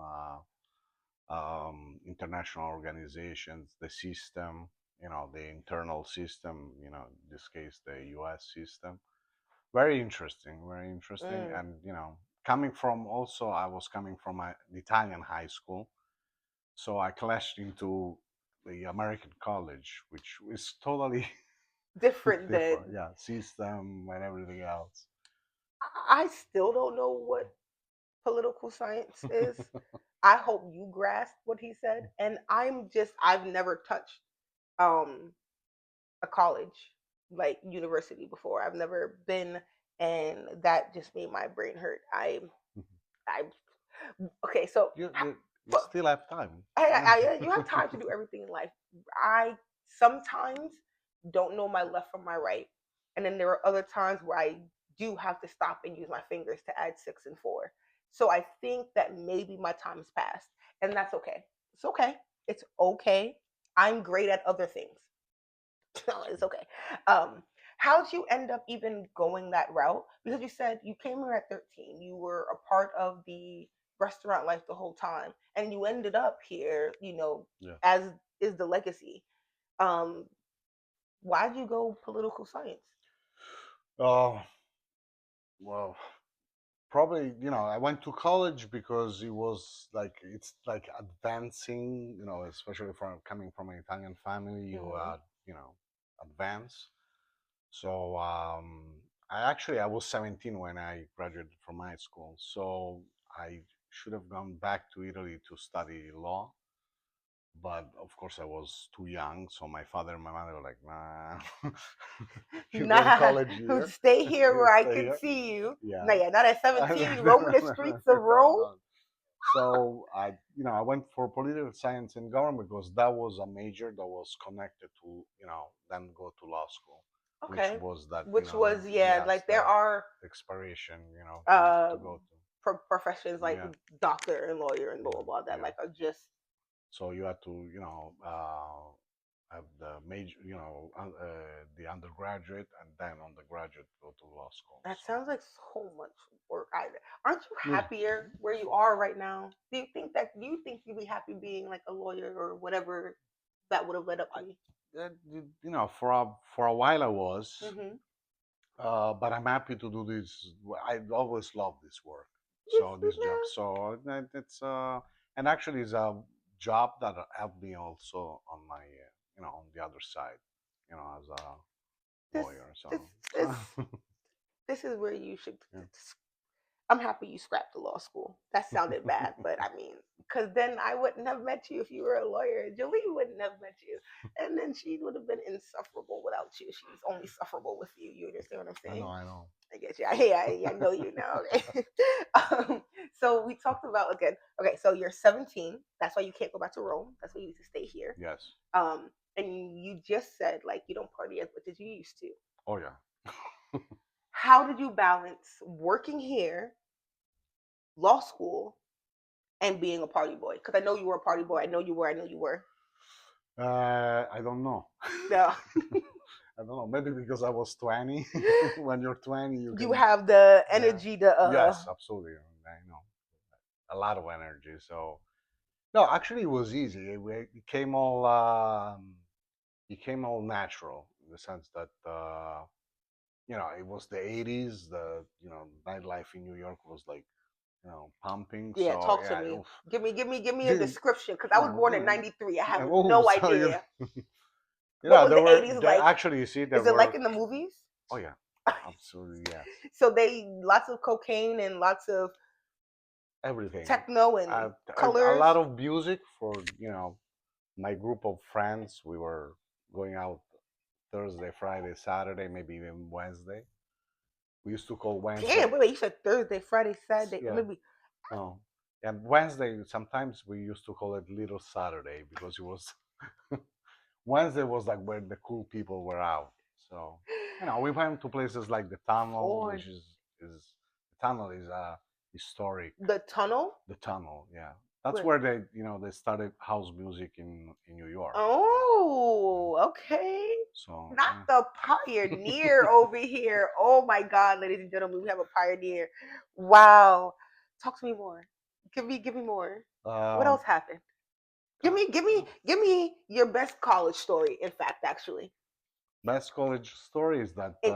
international organizations, the system, the internal system. In this case, the U.S. system. Very interesting, very interesting. Mm, And coming from also, I was coming from an Italian high school, so I clashed into the American college, which is totally different than. different. Yeah, system and everything else. I still don't know what political science is. I hope you grasp what he said. And I've never touched um a college, like university, before. I've never been, and that just made my brain hurt. I okay, so you, you you but still have time. you have time to do everything in life. I sometimes don't know my left from my right, and then there are other times where I do have to stop and use my fingers to add six and four. So I think that maybe my time's passed, and that's okay. It's okay. It's okay. I'm great at other things. No, it's okay. Um, how'd you end up even going that route? Because you said you came here at 13. You were a part of the restaurant life the whole time, and you ended up here. Yeah. As is the legacy. Um, why'd you go political science? Oh, well, probably, I went to college because it's like advancing, especially from coming from an Italian family, Hmm. you know, advance. So I was 17 when I graduated from high school. So I should have gone back to Italy to study law, but of course I was too young. So my father and my mother were like, "Nah, you go to Nah, college here, stay here where I stay can here." see you. Yeah. No, yeah, not at 17, roaming the streets of No, Rome. no. So I went for political science and government because that was a major that was connected to, then go to law school, which Okay, was that, which was, yeah, yes, like there the are expiration, to uh go to. professions like Yeah, doctor and lawyer and blah yeah, blah blah that yeah. like are just. So you had to, have the major, the undergraduate, and then on the graduate go to law school. That So sounds like so much work. Aren't you yeah, happier where you are right now? Do you think you'd be happy being like a lawyer or whatever that would have led up to I, me? for a while I was. Mm-hmm. But I'm happy to do this. I always love this work, It's so this job. So it's and actually it's a job that helped me also on my on the other side, as a this lawyer. this So this this is where you should. yeah. I'm happy you scrapped the law school. That sounded bad, but I mean, because then I wouldn't have met you if you were a lawyer. Jolie wouldn't have met you, and then she would have been insufferable without you. She's only sufferable with you. You understand what I'm I know, saying? I know. I get you. I know you now. Okay. So we talked about again. Okay, so you're 17. That's why you can't go back to Rome. That's why you need to stay here. Yes. And you just said like you don't party as much as you used to. Oh yeah. How did you balance working here, law school, and being a party boy? Because I know you were a party boy. I know you were. I know you were. I don't know. No, I don't know. Maybe because I was 20. When you're 20, you you can. have the Yeah. energy to. Yes, absolutely. I know a lot of energy. So no, actually, it was easy. It came all natural in the sense that it was the '80s. The nightlife in New York was like pumping. Yeah, So talk to yeah, me. oof. Give me a The- description because I was no, born in '93. I have oh, no so idea. What was there the were '80s there like? actually, you see, there Is it like were. in the movies? Oh yeah, absolutely, yes, So they lots of cocaine and lots of everything. techno Uh, and a colors. lot of music for my group of friends. We were going out Thursday, Friday, Saturday, maybe even Wednesday. We used to call Damn, Wednesday. wait, you said Thursday, Friday, Saturday, Yeah, maybe. no. And Wednesday, sometimes we used to call it Little Saturday because it was Wednesday was like where the cool people were out. So we went to places like the Tunnel, Ford. which is the Tunnel is historic. The tunnel? The tunnel, yeah. That's Where? where they started house music in New York. Yeah. Oh, okay. So Not yeah. the pioneer over here. Oh my God, ladies and gentlemen, we have a pioneer. Wow. Talk to me more. Give me more. What Um, else happened? Give me your best college story. In fact, actually, best college story is that and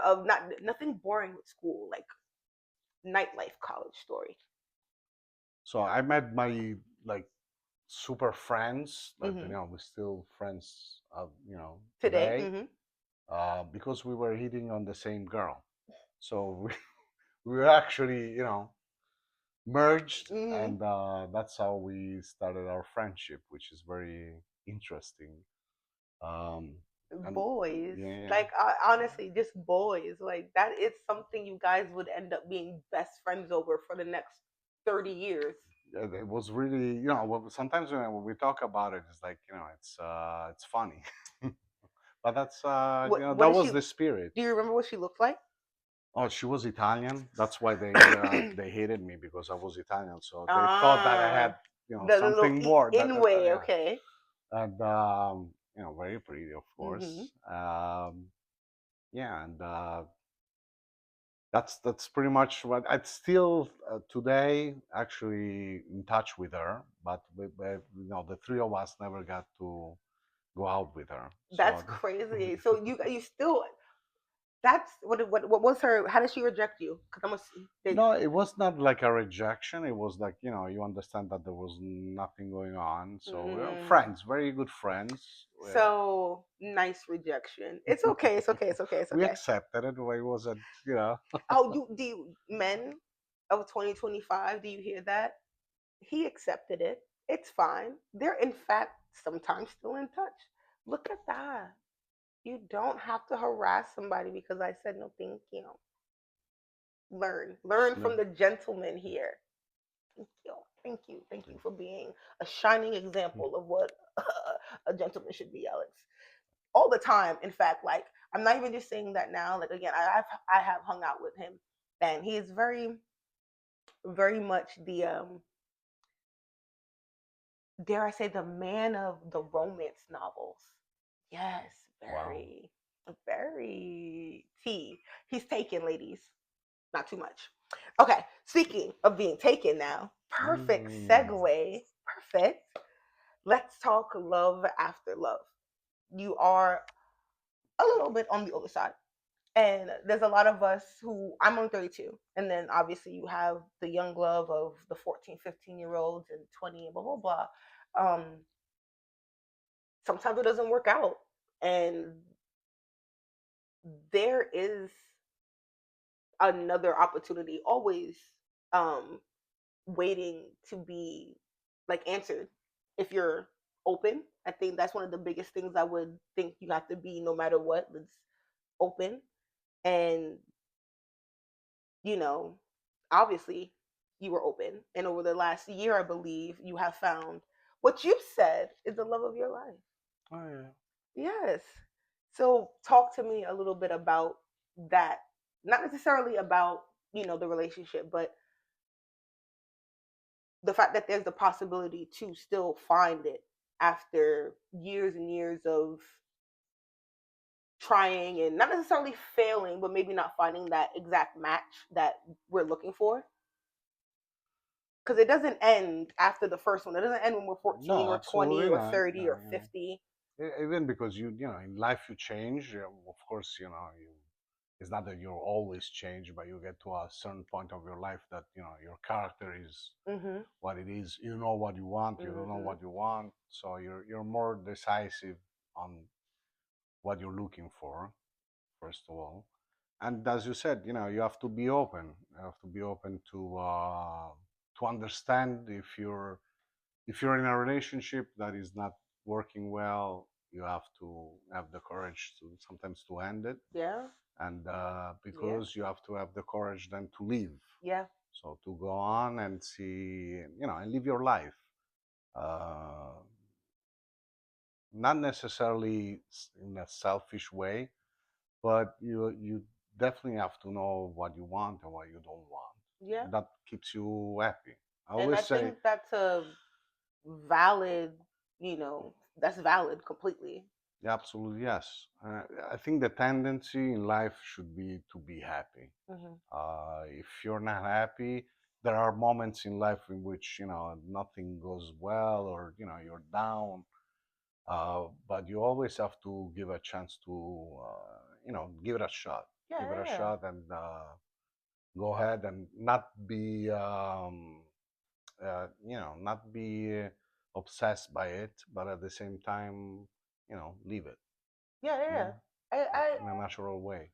of not nothing boring with school, like nightlife college story. so I met my like super friends that Hmm. we're still friends Today. today Hmm. because we were hitting on the same girl. So we were actually merged, Hmm. and that's how we started our friendship, which is very interesting. Um, and Boys, yeah, like honestly, just boys. Like that is something you guys would end up being best friends over for the next 30 years. it was really sometimes when we talk about it, it's like it's funny, but that's What that did she? was the spirit. Do you remember what she looked like? Oh, she was Italian. That's why they hated me because I was Italian. So they thought that I Ah, had the little something more. in way. Yeah, Okay. and very pretty, of Hmm. course. Yeah, and that's pretty much what I'm still today actually in touch with her, but the three of us never got to go out with her. That's So crazy. So you still that's what was her? How did she reject you? Because I'm a, did, no, it was not like a rejection. It was like you understand that there was nothing going on. So we were mm, friends, very good friends. so nice rejection. It's okay. It's okay. It's okay. It's We okay. accepted it. It wasn't Oh, men of 2025? Do you hear that? He accepted it. It's fine. They're in fact sometimes still in touch. Look at that. You don't have to harass somebody because I said no, thank you. Learn no. from the gentleman here. Thank you. Thank you. Thank you for being a shining example of what a gentleman should be, Alex. All the time. In fact, like I'm not even just saying that now. Like again, I have hung out with him, and he is very much the dare I say the man of the romance novels. Yes, Wow. very T. He's taken, ladies. Not too much. Okay, speaking of being taken now, perfect Mm. segue. Perfect. Let's talk love after love. You are a little bit on the older side. And there's a lot of us who I'm on 32. And then obviously you have the young love of the 14, 15-year olds and 20 and blah, blah, blah. Um, Sometimes it doesn't work out. And there is another opportunity always um, waiting to be like answered if you're open. I think that's one of the biggest things I would think you have to be no matter what. It's open. And, you know, obviously you were open. And over the last year, I believe you have found what you said is the love of your life. Oh yeah. Yes. So talk to me a little bit about that. Not necessarily about, the relationship, but the fact that there's the possibility to still find it after years and years of trying and not necessarily failing, but maybe not finding that exact match that we're looking for. Because it doesn't end after the first one. It doesn't end when we're 14 No, or 20 absolutely or not. 30 or 50. Even because in life you change. Of course, it's not that you're always changed, but you get to a certain point of your life that your character is Mm-hmm. what it is. You know what you want. You don't know Mm-hmm. what you want. So you're more decisive on what you're looking for, first of all. And as you said, you have to be open. You have to be open to understand if you're in a relationship that is not working well. You have to have the courage to sometimes to end it, Yeah. and Yeah. because you have to have the courage then to leave. Yeah. So to go on and see, and live your life. Uh, Not necessarily in a selfish way, but you definitely have to know what you want and what you don't want. Yeah. that keeps you happy. I And always I say, think that's a valid, that's valid completely. yeah, absolutely yes. I think the tendency in life should be to be happy. Hmm. If you're not happy, there are moments in life in which nothing goes well, or you're down. But you always have to give a chance to give it a shot. Yeah, Give it a yeah, shot and go ahead and not be not be obsessed by it, but at the same time, leave it, yeah, yeah, you yeah. know, I in a natural way.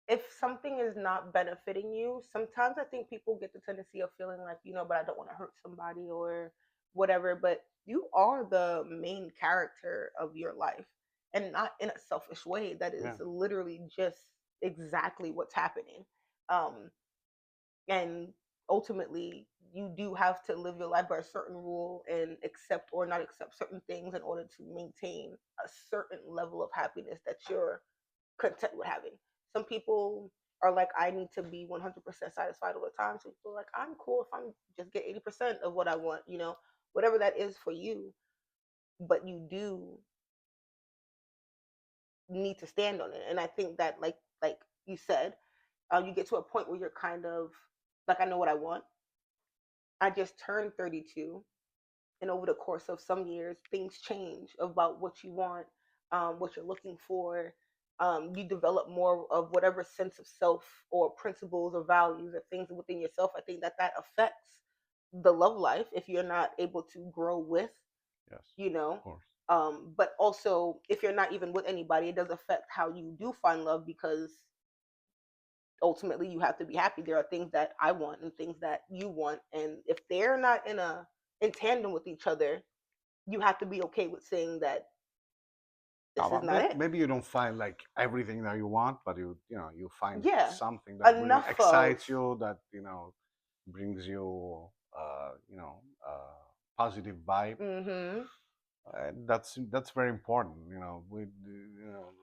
if something is not benefiting you, sometimes I think people get the tendency of feeling like, but I don't want to hurt somebody or whatever. But you are the main character of your life, and not in a selfish way. That is Yeah, literally just exactly what's happening. Um, and ultimately, you do have to live your life by a certain rule and accept or not accept certain things in order to maintain a certain level of happiness that you're content with having. Some people are like, I need to be 100% satisfied all the time. So people are like, I'm cool if I'm just get 80% of what I want, whatever that is for you. But you do need to stand on it. And I think that, like you said, you get to a point where you're kind of like, I know what I want. I just turned 32, and over the course of some years things change about what you want, what you're looking for. You develop more of whatever sense of self or principles or values or things within yourself. I think that affects the love life if you're not able to grow with, yes, you know of course. but also if you're not even with anybody, it does affect how you do find love, because ultimately you have to be happy. There are things that I want and things that you want, and if they're not in tandem with each other, you have to be okay with saying that this is not it. Maybe you don't find like everything that you want, but you find Yeah, something that really enough of. excites you, that brings you positive vibe. Hmm. That's very important.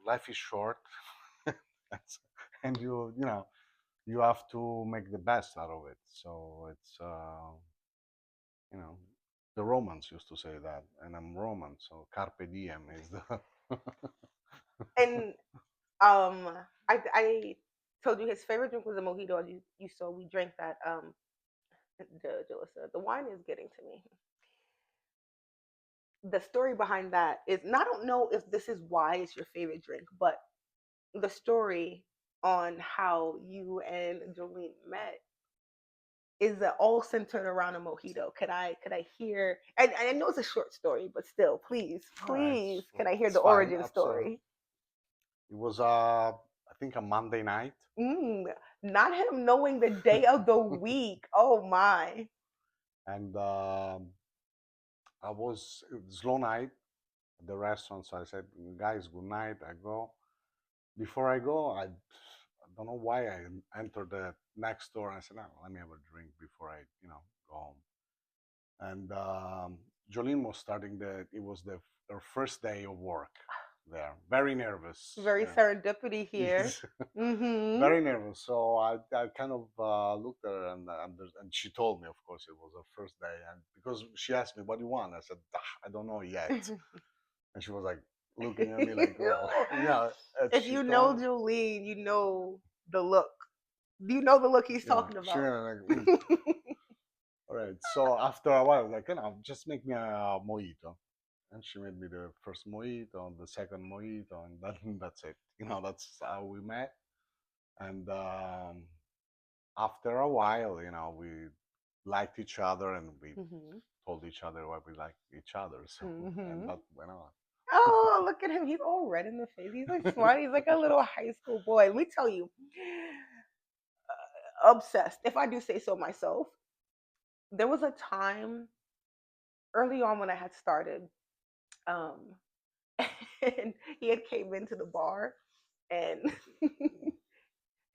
Life is short, and you have to make the best out of it. So it's you know the Romans used to say that, and I'm Roman, so carpe diem is the And I told you his favorite drink was a mojito. You saw we drank that. Jalissa, the wine is getting to me. The story behind that is, and I don't know if this is why it's your favorite drink, but the story on how you and Jolene met is all centered around a mojito. Could I hear? And I know it's a short story, but still, please, no, please, can I hear it's the fine. origin Absolutely. story? It was I think a Monday night, Mm, not him knowing the day of the week. Oh my. and it was slow night at the restaurant. So I said, "Guys, good night." I go. Before I go, I don't know why I entered the next door. And I said, "No, let me have a drink before I go home." And Jolene was starting it was her first day of work there. Very nervous. Very serendipity here. Yes. Mm-hmm. Very nervous. So I kind of looked at her, and she told me, of course, it was her first day. And because she asked me, "What do you want?" I said, "Ah, I don't know yet." And she was like looking at me like, "Oh, yeah." And If she you told know me, Jolene, you know the look. You know the look he's talking she about. was like, all right. So after a while, like, just make me a mojito. And she made me the first mojito, the second mojito, and that's it. That's how we met. And after a while, we liked each other, and we Hmm. told each other why we liked each other. So, and Hmm. that went on. Oh, look at him. He's all red in the face. He's like smart. He's like a little high school boy. Let me tell you, obsessed, if I do say so myself. There was a time early on when I had started, um, and he had came into the bar, and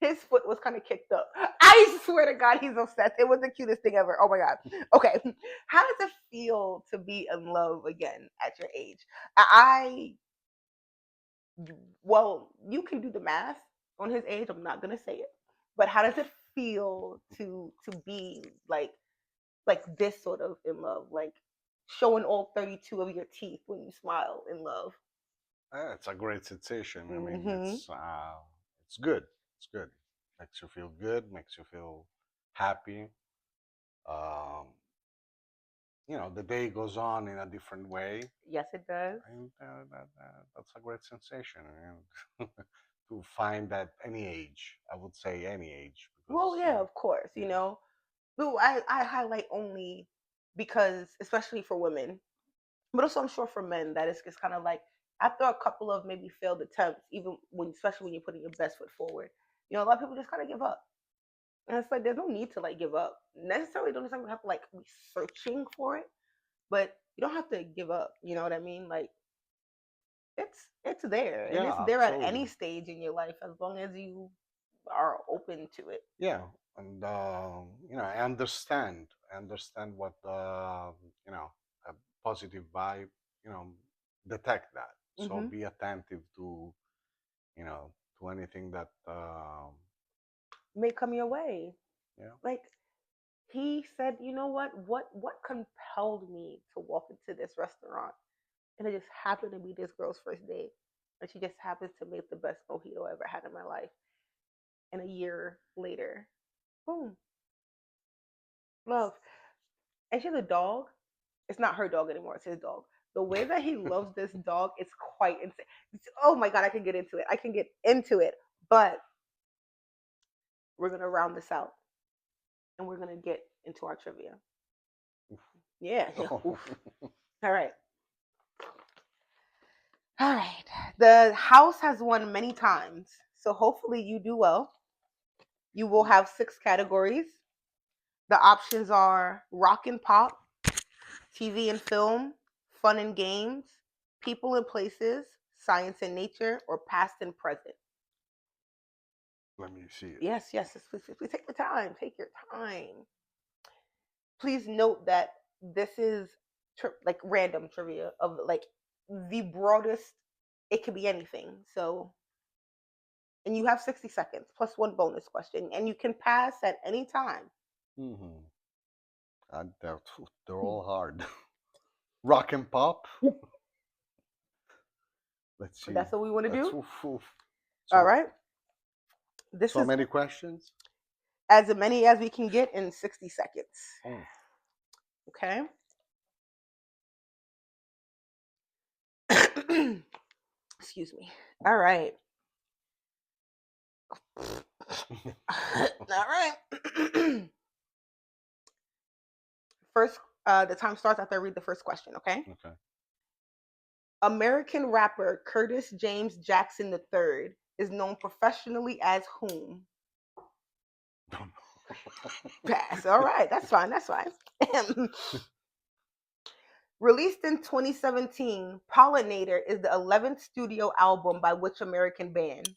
his foot was kind of kicked up. I swear to God, he's obsessed. It was the cutest thing ever. Oh my God. Okay. How does it feel to be in love again at your age? I, well, you can do the math on his age. I'm not going to say it. But how does it feel to be like this sort of in love, like showing all 32 of your teeth when you smile in love? It's a great sensation. I mean, Hmm. it's good. It's good. Makes you feel good. Makes you feel happy. Um, the day goes on in a different way, Yes, it does. and that's a great sensation. And to find at any age, I would say any age, because Well, yeah, of course, yeah, But I highlight only because, especially for women, but also I'm sure for men, that it's kind of like after a couple of maybe failed attempts, even when, especially when you're putting your best foot forward, a lot of people just kind of give up. And it's like there's no need to like give up. Necessarily don't necessarily have to like be searching for it, but you don't have to give up. You know what I mean? Like it's there, and it's yeah, there at absolutely. any stage in your life as long as you are open to it. Yeah, and I understand what a positive vibe, you know, detect that. So Hmm. be attentive to anything that, May come your way. yeah. Like he said, you know what compelled me to walk into this restaurant, and it just happened to be this girl's first date, and she just happens to make the best mojito I ever had in my life. And a year later, boom, love. And she has a dog. It's not her dog anymore. It's his dog. The way that he loves this dog is quite insane. Oh my god, I can get into it. I can get into it. But we're gonna round this out, and we're gonna get into our trivia. Yeah. Oof. All right. All right. The house has won many times, so hopefully you do well. You will have six categories. The options are rock and pop, TV and film, fun and games, people and places, science and nature, or past and present. Let me see it. Yes, yes, yes, please, please, please take the time. Take your time. Please note that this is like random trivia of like the broadest. It could be anything. So, and you have 60 seconds plus one bonus question, and you can pass at any time. Hmm. They're all hard. Rock and pop. Let's see. That's what we want to That's do. oof. All So right. This so is many questions. as many as we can get in 60 seconds. Oh, Okay. Excuse me. All right. All right. First, the time starts after I read the first question. Okay. okay. American rapper Curtis James Jackson III is known professionally as whom? Don't Pass. All right. That's fine. That's fine. Released in 2017, Pollinator is the 11th studio album by which American band?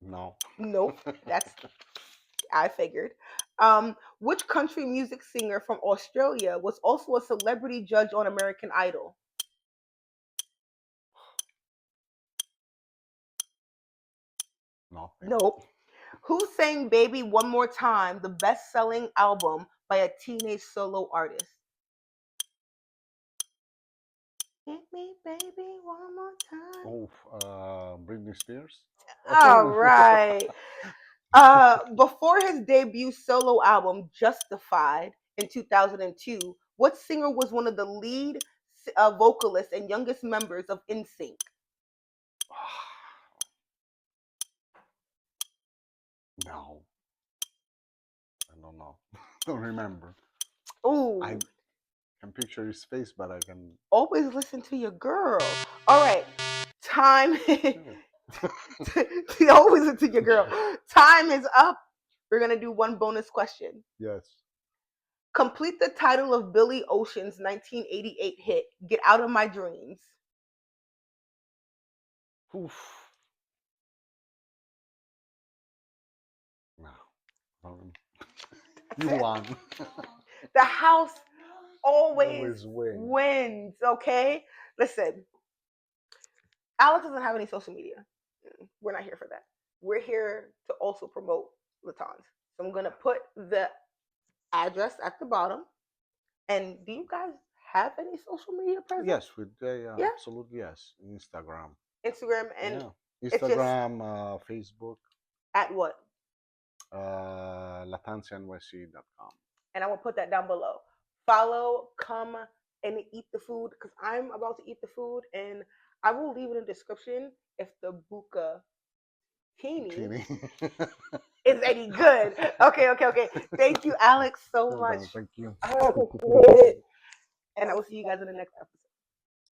know. Nope. No. That's I figured. Which country music singer from Australia was also a celebrity judge on American Idol? Nothing. Nope. Who sang Baby One More Time, the best selling album by a teenage solo artist? Hit me, baby, one more time. Oh, Britney Spears. All Oh, right. Before his debut solo album, Justified, in 2002, what singer was one of the lead vocalists and youngest members of NSYNC? no, I don't know. Don't remember. I Ooh, can picture his face, but I can. always listen to your girl. All right, time. Always listen to your girl. Time is up. We're gonna do one bonus question. Yes. Complete the title of Billy Ocean's 1988 hit "Get Out of My Dreams." Oof. No. Um, you That's it. won. The house always Always win. wins. Okay, listen. Alex doesn't have any social media. We're not here for that. we're here to also promote Lattanzi. So I'm gonna put the address at the bottom. And do you guys have any social media presence? Yes, with Yeah, absolutely yes. Instagram, Instagram, and yeah, it's just Instagram, Facebook, at what? latanzianwc.com. And I will put that down below. Follow, come, and eat the food because I'm about to eat the food, and I will leave it in the description if the buca kini Teeny. is any good. Okay, okay, okay. Thank you, Alex, so Well much. done, thank you. I appreciate it. And I will see you guys in the next episode.